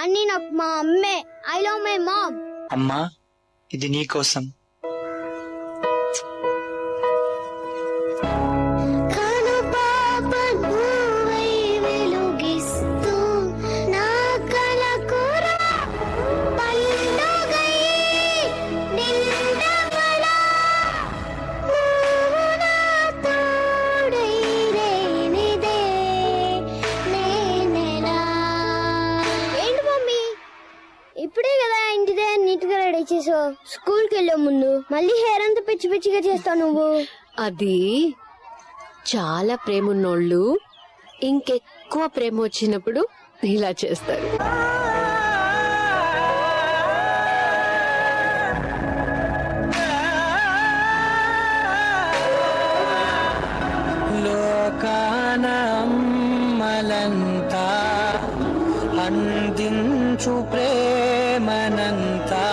అన్ని నాకు మా అమ్మే. I love my mom. అమ్మా, ఇది నీ కోసం. ఇప్పుడే కదా ఇంటిదే నీట్ గా రెడీ చేసావు. స్కూల్ కి వెళ్ళే ముందు మళ్ళీ హెయిర్ అంతా పిచ్చి పిచ్చిగా చేస్తావు నువ్వు. అది చాలా ప్రేమ ఉన్నోళ్ళు ఇంకెక్కువ ప్రేమ వచ్చినప్పుడు ఇలా చేస్తారు. లోకానమ్మలంతా అందించు ప్రేమనంతా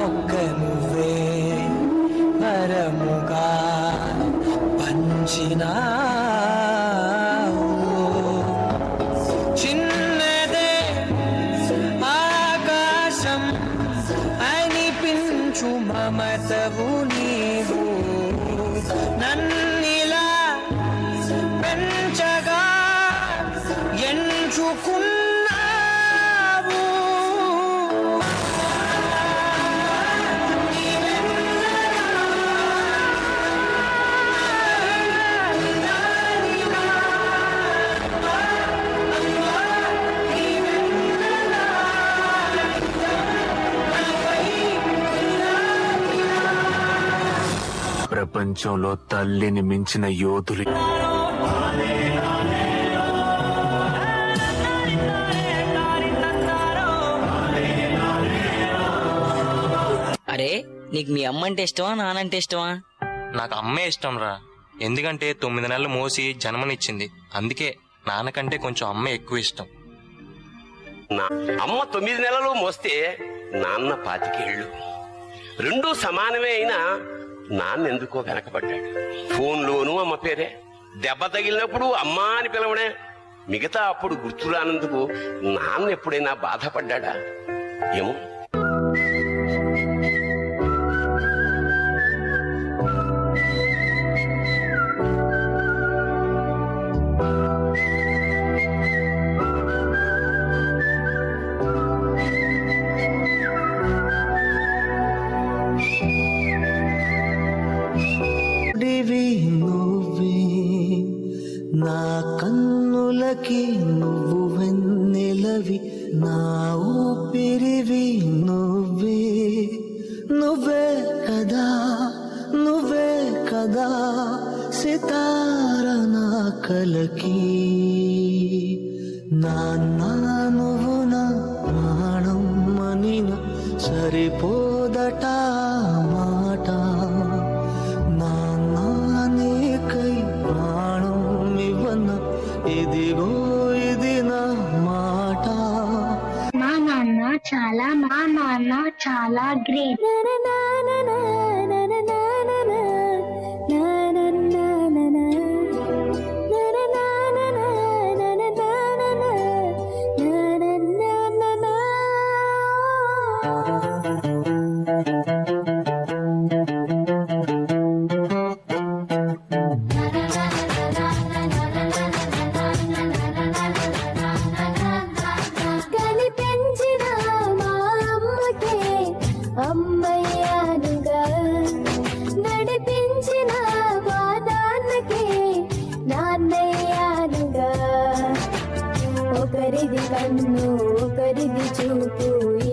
ఒక్క నువ్వే వరముగా పంచినా. చిన్నదే ఆకాశం అనిపించు మమతవు నీవు. నన్నిలా పెంచగా ఎంచుకున్నావు. ప్రపంచంలో తల్లిని మించిన యోధులు. అరే, నీకు మీ అమ్మ అంటే ఇష్టమా నానంటే ఇష్టమా? నాకు అమ్మే ఇష్టం రా. ఎందుకంటే 9 నెలలు మోసి జన్మనిచ్చింది. అందుకే నాన్నకంటే కొంచెం అమ్మే ఎక్కువ ఇష్టం. అమ్మ 9 నెలలు మోస్తే నాన్న 25 ఏళ్ళు. రెండూ సమానమే అయినా నాన్న ఎందుకో వెనకబడ్డాడు. ఫోన్లోనూ అమ్మ పేరే, దెబ్బ తగిలినప్పుడు అమ్మా అని పిలవడే. మిగతా అప్పుడు గుర్తురానందుకు నాన్న ఎప్పుడైనా బాధపడ్డా ఏమో. నువ్వే నా కన్నులకి నువ్వు వెన్నెలవి, నా ఊపిరివి నువ్వే. నువ్వే కదా, నువ్వే కదా సితార నా కలకి. నాన్న నువ్వు నా ప్రాణం మనిన సరిపోదట మాట. ఇదిగో ఇది నా మాట. మా నాన్న చాలా గ్రేట్. అమ్మయ్యానుగా నడిపించిన మా నాన్నకి నాన్నయ్యానుగా. ఒకరిది కన్ను ఒకరిది చూపు